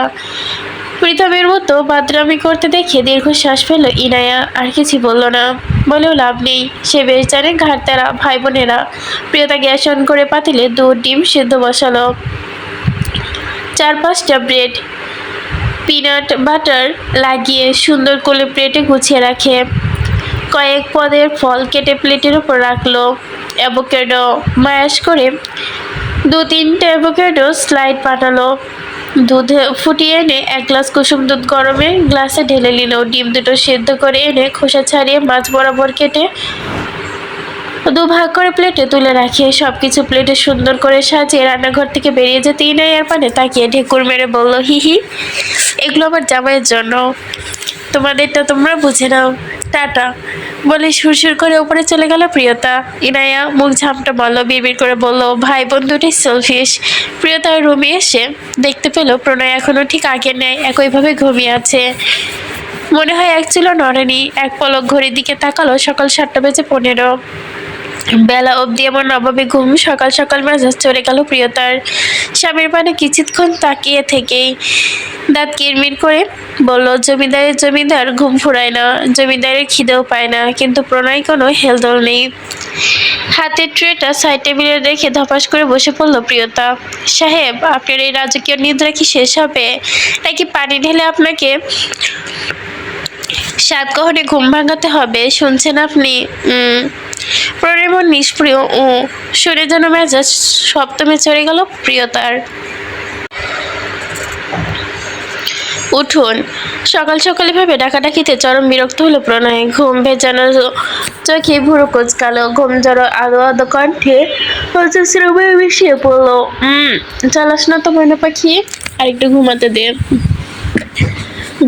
প্রীতমের মতো বাদরামি করতে দেখে দীর্ঘশ্বাস ফেলল ইনায়া। আর কিছু বলল না, বলেও লাভ নেই। সে বেশ জানে ঘাটতারা ভাই বোনেরা। প্রিয়তা গ্যাস অন করে পাতিলে দুধ ডিম সেদ্ধ বসালো। 4-5টা ব্রেড পিনাট বাটার লাগিয়ে সুন্দর করে প্লেটে গুছিয়ে রাখে। কয়েক পদের ফল কেটে প্লেটের উপর রাখলো। অ্যাভোকাডো ম্যাশ করে 2-3টে অ্যাভোকাডো স্লাইড পাঠালো। দুধ ফুটিয়ে এনে 1 গ্লাস কুসুম দুধ গরমে গ্লাসে ঢেলে নিল। ডিম দুটো সেদ্ধ করে এনে খোসা ছাড়িয়ে মাছ বরাবর কেটে 2 ভাগ করে প্লেটে তুলে রাখে। সবকিছু প্লেটে সুন্দর করে সাজিয়ে রান্নাঘর থেকে বেরিয়ে যেতে ইনায়ার পানে তাকিয়ে ঢেকুর মেরে বলল, হিহি, এগুলো আমার জামাইয়ের জন্য, তোমাদেরটা তোমরা বুঝে নাও, টাটা। বলে সুরসুর করে উপরে চলে গেল প্রিয়তা। ইনায়া মুখ ঝামটা মারল, বিড়বিড় করে বলল, ভাই বোন দুটি সেলফিশ। প্রিয়তার রুমে এসে দেখতে পেল প্রণয় এখনো ঠিক আগের ন্যায় একইভাবে ঘুমিয়ে আছে। মনে হয় এক চুলো নড়েনি। এক পলক ঘড়ির দিকে তাকালো, সকাল 7:15। বেলা অবধি এমন নবাবে ঘুম। সকাল সকাল মেজাজ চড়ে গেল প্রিয়তার। স্বামীর পানে কিছুক্ষণ তাকিয়ে থেকেই দাঁত কিরমির করে বলল, জমিদারের জমিদার ঘুম ফুরায় না, জমিদারের খিদেও পায় না, কিন্তু প্রণয় কোনো হেলদোল নেই। হাতের ট্রেটা সাইড টেবিলে রেখে ধপাস করে বসে পড়ল প্রিয়তা। সাহেব, আপনার এই রাজকীয় নিদ্রা কি শেষ হবে, নাকি পানি ঢেলে আপনাকে 7 গহনে ঘুম ভাঙাতে হবে? শুনছেন আপনি? প্রণয়ের মন নিষ্প্রিয় শুনে যেন মেজাজ সপ্তমে চড়ে গেল প্রিয়তার। উঠুন। সকাল সকালে ভাবে ডাকাডাকিতে চরম বিরক্ত হলো প্রণয়। ঘুম ভেজানো চোখে ভুরু কোচকালো। ঘুম জড়ো আদো আদো কণ্ঠে শ্রমে মিশিয়ে পড়লো, চালাস না তো ময়না পাখি, আর একটু ঘুমাতে দে।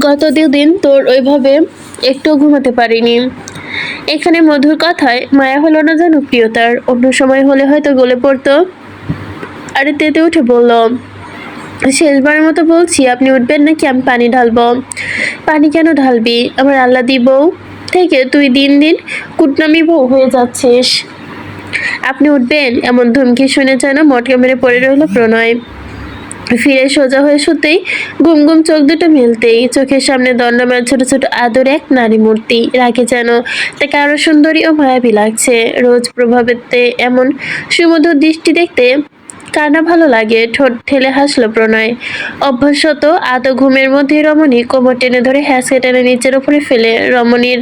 গত 2 দিন তোর ওইভাবে একটু ঘুমাতে পারিনি। এখানে মধুর কথায় মায়া হলো না যেন প্রিয়তার। অন্য সময় হলে হয়তো গলে পড়তো। আরে তেতে উঠে বলল, শেষবারের মতো বলছি, আপনি উঠবেন নাকি আমি পানি ঢালবো? পানি কেন ঢালবি? আমার আল্লাহ দিব থেকে তুই দিন দিন কুটনামি বউ হয়ে যাচ্ছিস। আপনি উঠবেন? এমন ধমকি শুনে যেন মটকা মেরে পড়ে রইল প্রণয়। ফিরে সোজা হয়ে শুতেই ঘুম ঘুম চোখ দুটো মেলতেই চোখের সামনে দণ্ডায়মান ছোট ছোট আদর এক নারী মূর্তি। রাগে যেন তাকে আরো সুন্দরী ও মায়াবী লাগছে। রোজ প্রভাবেতে এমন সুমধুর দৃষ্টি দেখতে কার না ভালো লাগে? ঠোঁট ঠেলে হাসলো প্রণয়। অভ্যাসত আদো ঘুমের মধ্যে রমণী কোমর টেনে ধরে হ্যাঁচকে টেনে নিচের উপরে ফেলে রমণীর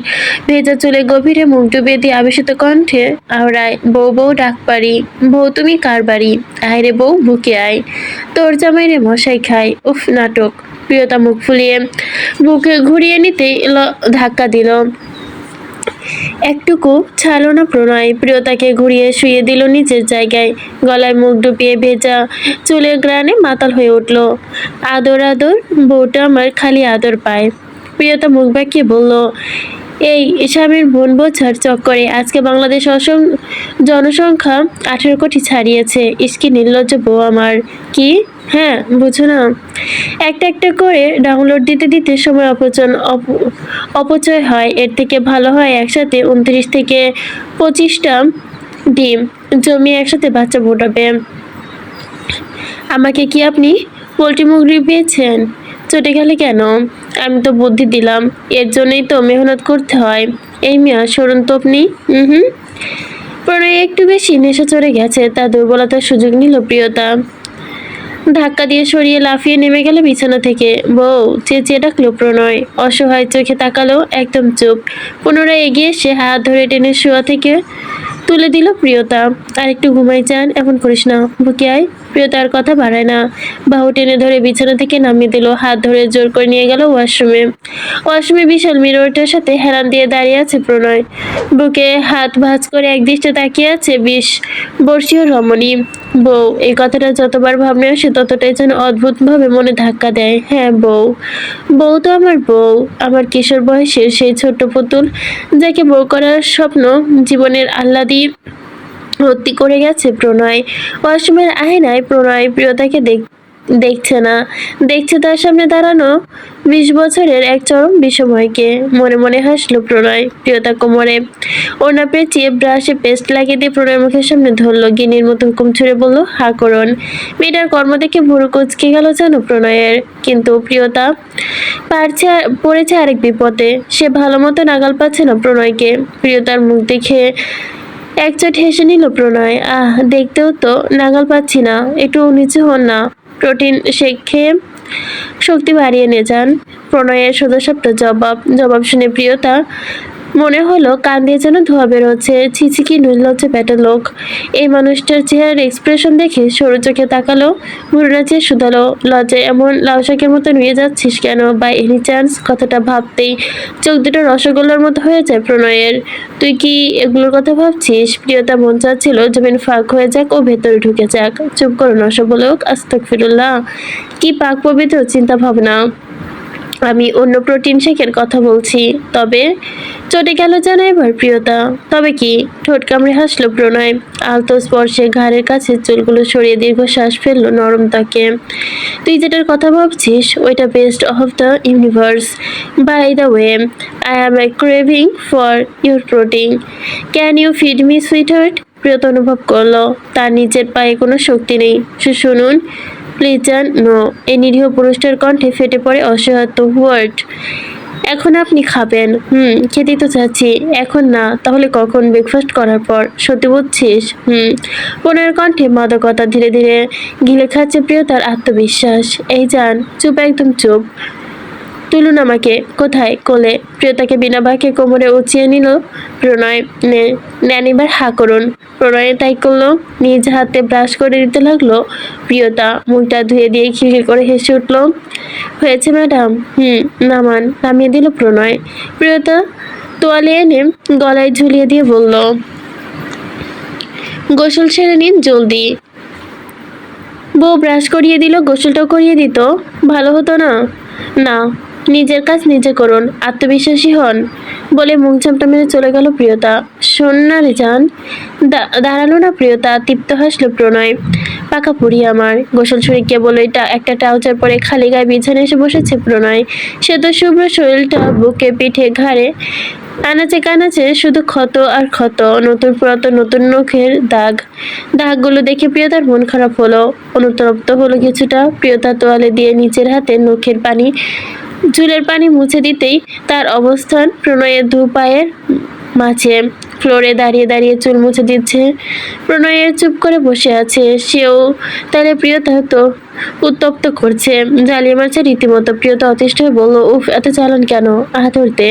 ভেজা চুলে গভীরে মুখ ডুবিয়ে দিয়ে আবেশিত কণ্ঠে আওড়ায়, বউ বউ ডাক পারি, বউ তুমি কার বাড়ি, আয় রে বউ বুকে আয়, তোর জামাই রে মশাই খায়। উফ নাটক। প্রিয়তা মুখ ফুলিয়ে বুকে ঘুরিয়ে নিতেই ধাক্কা দিল। একটুকু ছাড়লো না প্রণয়। প্রিয়তাকে ঘুরিয়ে শুয়ে দিল নিচের জায়গায়। গলায় মুখ ডুবিয়ে ভেজা চুলের গ্রানে মাতাল হয়ে উঠল। আদর আদর, বউটা আমার খালি আদর পায়। প্রিয়তা মুখ বাঁকিয়ে বলল, এই স্বামীর বোন বোঝার চক্করে আজকে বাংলাদেশ জনসংখ্যা 18 কোটি ছাড়িয়েছে। ইসকি নির্লজ্জ বউ আমার। কি? হ্যাঁ, বুঝো না? একটা একটা করে ডাউনলোড দিতে দিতে সময় অপচয় হয়। এর থেকে ভালো হয় একসাথে 29 থেকে 25টা ডিম জমিয়ে একসাথে বাচ্চা ফোটাবে। আমাকে কি আপনি পোল্ট্রি মুরগি পেয়েছেন? চটে গেলে কেন? আমি তো বুদ্ধি দিলাম, এর জন্যই তো মেহনত করতে হয়। এই মিয়া সরুন তো আপনি। হুম। প্রণয় একটু বেশি নেশা চড়ে গেছে, তার দুর্বলতার সুযোগ নিল প্রিয়তা। ধাক্কা দিয়ে সরিয়ে লাফিয়ে নেমে গেল বিছানা থেকে। বউ, চেঁচিয়ে ডাকলো প্রণয়। অসহায় চোখে তাকালো, একদম চুপ। পুনরায় এগিয়ে এসে হাত ধরে টেনে শোয়া থেকে তুলে দিল প্রিয়তা। আর একটু ঘুমাই চান, এমন করিস না, বুকে আয়। প্রিয়তার কথা বাড়ায় না, বাহু টেনে ধরে বিছানা থেকে নামিয়ে দিল। হাত ধরে জোর করে নিয়ে গেল ওয়াশরুমে বিশাল মিররটার সাথে হেলান দিয়ে দাঁড়িয়ে আছে প্রণয়। বুকে হাত ভাঁজ করে একদৃষ্টে তাকিয়ে আছে 20 বর্ষীয় রমণী। বউ, এই কথাটা যতবার ভাবনে আসে ততটাই যেন অদ্ভুতভাবে মনে ধাক্কা দেয়। হ্যাঁ বউ, বউ তো আমার বউ, আমার কিশোর বয়সের সেই ছোট্ট পুতুল, যাকে বউ করার স্বপ্ন জীবনের আহ্লাদি ভর্তি করে গেছে প্রণয়। ওয়াশরুমের আয়নায় প্রণয় প্রিয়তাকে দেখছে না, দেখছে তার সামনে দাঁড়ানো 20 বছরের এক চরম বিষময়কে। মনে মনে হাসলো প্রণয়। প্রিয়তা কোমরে ওড়না পেঁচিয়ে ব্রাশে পেস্ট লাগিয়ে দিয়ে প্রণয়ের মুখের সামনে ধরলো। গিনির মতো হুকুম ছুড়ে বলল, হা করুন। মেয়েটার কর্ম দেখে ভুরু কুঁচকে গেল যেন প্রণয়ের। কিন্তু প্রিয়তা পড়েছে আরেক বিপদে। সে ভালো মতো নাগাল পাচ্ছে না প্রণয়কে। প্রিয়তার মুখ দেখে একচোট হেসে নিল প্রণয়। দেখতেও তো নাগাল পাচ্ছি না, একটু নিচু হন না, প্রোটিন শেক খেয়ে শক্তি বাড়িয়ে নিয়ে যান। প্রণয়ের সোজাসাপটা জবাব শুনে প্রিয়তা মনে হলো কান দিয়ে যেন ধোয়া বের হচ্ছে। ছিছি কি নির্লজ্জ ব্যাটা লোক। এই মানুষটার চেহারার এক্সপ্রেশন দেখে সরু চোখে তাকালো, ভুরু নাচিয়ে শুধালো, লজ্জায় এমন লাউশাকের মতো নুয়ে যাচ্ছিস কেন? By any chance? কথাটা ভাবতেই চোখ দুটো রসগোল্লার মতো হয়ে যায় প্রণয়ের। তুই কি এগুলোর কথা ভাবছিস? প্রিয়তা মন চাচ্ছিল জমিন ফাঁক হয়ে যাক ও ভেতরে ঢুকে যাক। চুপ করো নশবলোক, আস্তাগফিরুল্লাহ। কি পাক পবিত্র চিন্তা ভাবনা। আমি অন্য প্রোটিন শেকের কথা বলছি। তবে চটে গেল যেন এবার প্রিয়তা। তবে কি? ঠোঁট কামড়ে হাসলো প্রণয়। আলতো স্পর্শে ঘাড়ের কাছে চুলগুলো সরিয়ে দীর্ঘশ্বাস ফেললো নরম তাকে। তুই যেটার কথা ভাবছিস ওইটা best of the universe. By the way, I am craving for your protein. Can you feed me sweetheart? Priyota অনুভব করলো তার নিজের পায়ে কোনো শক্তি নেই। শুনুন প্লিজ জান, নো। এই নিরীহ পুরুষটার কণ্ঠে ফেটে পড়ে অসহায়ত্ব। হোয়াট? এখন আপনি খাবেন? খেতেই তো চাচ্ছি। এখন না, তাহলে কখন? ব্রেকফাস্ট করার পর। সত্যি বলছিস? প্রণয়ের কণ্ঠে মাদকতা ধীরে ধীরে গিলে খাচ্ছে প্রিয়তার আত্মবিশ্বাস। এই জান, চুপ, একদম চুপ। তুলুন আমাকে। কোথায়? কোলে। প্রিয়তাকে বিনা বাক্যে কোমরে উঁচিয়ে নিল প্রণয়। নেন এবার, হা করুন। প্রণয়ে তাই করলো। নিজ হাতে ব্রাশ করে দিতে লাগলো প্রিয়তা। মুখটা ধুয়ে দিয়ে খিলখিল করে হেসে উঠল। হয়েছে ম্যাডাম? নামিয়ে দিল প্রণয়। প্রিয়তা তোয়ালে এনে গলায় ঝুলিয়ে দিয়ে বলল, গোসল সেরে নিন জলদি। বউ ব্রাশ করিয়ে দিল, গোসলটাও করিয়ে দিত, ভালো হতো না? না, নিজের কাজ নিজে করুন, আত্মবিশ্বাসী হন, বলে মুখ ঝামটা মেরে চলে গেল প্রিয়তা। শোন না রে জান। দাঁড়ালো না প্রিয়তা, তৃপ্ত হাসলো প্রণয়। পাকা পুরি আমার। গোসল ছুঁড়ে কেবল একটা ট্রাউজার পরে খালি গায়ে বিছানায় এসে বসেছে প্রণয়। সে তো শুভ্র শরীরটা বুকে পিঠে ঘাড়ে আনাচে কানাচে শুধু ক্ষত আর ক্ষত, নতুন পুরাতন নতুন নখের দাগগুলো দেখে প্রিয়তার মন খারাপ হলো, অনুতপ্ত হলো কিছুটা। প্রিয়তা তোয়ালে দিয়ে নিচের হাতে নখের চুলের পানি মুছে দিতেই তার অবস্থান প্রণয়ের দু পায়ের মাঝে। ফ্লোরে দাঁড়িয়ে দাঁড়িয়ে চুল মুছে দিচ্ছে। প্রণয়ের চুপ করে বসে আছে। সেও তাহলে প্রিয়তা তো উত্তপ্ত করছে, জ্বালিয়ে মারছে রীতিমতো। প্রিয়তা অতিষ্ঠ হয়ে বলল, উফ, এত চালান কেন, আদরতে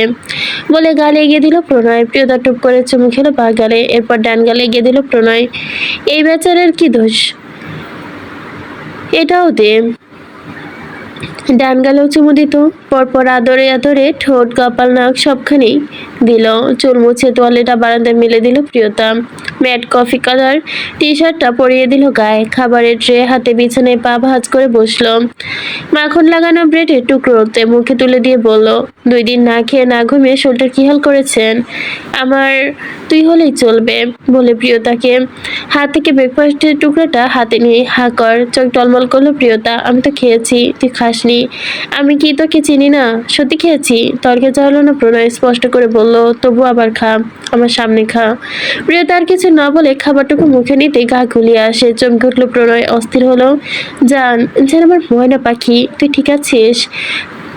বলে গালে এগিয়ে দিল প্রণয়। প্রিয়তা টুপ করে চুমু খেলো বা গালে, এরপর ডান গালে এগিয়ে দিল প্রণয়। এই বেচারের কি দোষ, এটাও দে। ডান গালেও চুমু দিত, পরপর আদরে আদরে ঠোঁট, কপাল, নাক সবখানেই দিল। চুল মুছে তোয়ালেটা বারান্দায় মেলে দিল প্রিয়তা। ম্যাট কফি কালার টি শার্টটা পরিয়ে দিল গায়ে। খাবারের ট্রে হাতে বিছানায় পা ভাঁজ করে বসলো। মাখন লাগানো ব্রেডের টুকরোতে মুখে তুলে দিয়ে বলল, 2 দিন না খেয়ে না ঘুমিয়ে শরীরটা কি হাল করেছেন। আমার তুই হলেই চলবে বলে প্রিয়তাকে হাত থেকে ব্রেকফাস্টের টুকরোটা হাতে নিয়ে হা কর। চোখ টলমল করলো প্রিয়তা। আমি তো খেয়েছি, তুই খাসনি। আমি কি তোকে চিনি না? সত্যি খেয়েছি। তর্কে জড়ালো না প্রণয়, স্পষ্ট করে বলল, তবু আবার খা, আমার সামনে খা। প্রিয়তা আর কিছু না বলে খাবারটুকু মুখে নিতে গা গুলিয়ে আসে। চমকে উঠলো প্রণয়, অস্থির হলো। জান, যেন আমার ময়না পাখি, তুই ঠিক আছিস?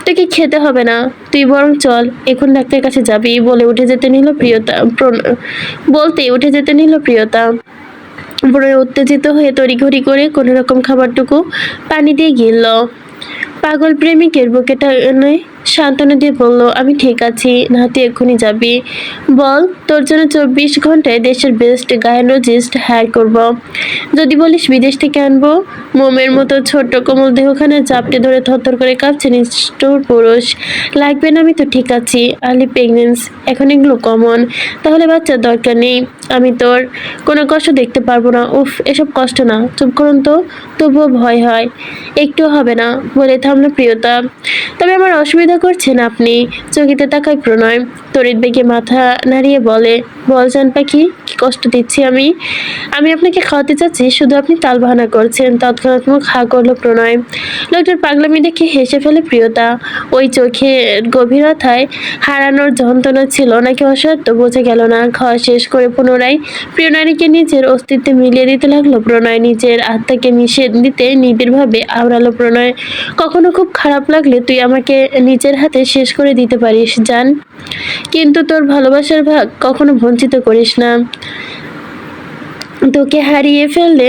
তোকে খেতে হবে না, তুই বরং চল, এখন ডাক্তারের কাছে যাবি বলে উঠে যেতে নিল প্রিয়তা। বলতেই উঠে যেতে নিল প্রিয়তা। প্রণয় উত্তেজিত হয়ে তড়িঘড়ি করে কোনো রকম খাবারটুকু পানি দিয়ে গিলল। পাগল প্রেমিকের বুকে টানে সান্ত্বনা দিয়ে বলল, আমি ঠিক আছি না, তুই এক্ষুনি যাবি। বল, তোর জন্য 24 ঘন্টায় দেশের বেস্ট গাইনোলজিস্ট হায়ার করব। যদি বলিস বিদেশ থেকে আনবো। মোমের মতো ছোট্ট কোমল দেহখানে চাপটে ধরে থরথর করে কাঁপছে নিষ্ঠুর পুরুষ। লাগবে না, আমি তো ঠিক আছি। আর্লি প্রেগনেন্স, এখন এগুলো কমন। তাহলে বাচ্চার দরকার নেই। আমি তোর কোনো কষ্ট দেখতে পারবো না। উফ, এসব কষ্ট না, চুপ করুন তো। তবুও ভয় হয়। একটু হবে না বলে থামলো প্রিয়তা। তবে আমার অসুবিধা করছেন আপনি। চকিতে তাকায় প্রণয়। তড়িৎ বেগে মাথা নাড়িয়ে বলে, বল জান পাখি, কি কষ্ট দিচ্ছি আমি? আমি আপনাকে খাওয়াতে চাচ্ছি, শুধু আপনি তালবাহানা করছেন। তৎক্ষণাৎ মুখ হা করলো প্রণয়। লোকটার পাগলামি দেখে হেসে ফেলে প্রিয়তা। ওই চোখের গভীরতায় হারানোর যন্ত্রণা ছিল নাকি অসত্য বোঝা গেল না। খাওয়া শেষ করে পুনরায় প্রিয়নারীকে নিজের অস্তিত্বে মিলিয়ে দিতে লাগলো প্রণয়। নিজের আত্মাকে মিশিয়ে দিতে নিবিড়ভাবে আওড়ালো প্রণয়। কখনো খুব খারাপ লাগলে তুই আমাকে নিজের হাতে শেষ করে দিতে পারিস জান, কিন্তু তোর ভালোবাসার ভাগ কখনো বঞ্চিত করিস না। তোকে হারিয়ে ফেললে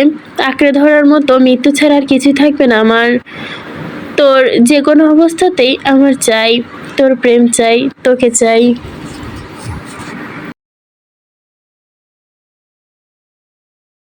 আঁকড়ে ধরার মতো মৃত্যু ছাড়া আর কিছুই থাকবে না আমার। তোর যে কোনো অবস্থাতেই আমার চাই, তোর প্রেম চাই, তোকে চাই।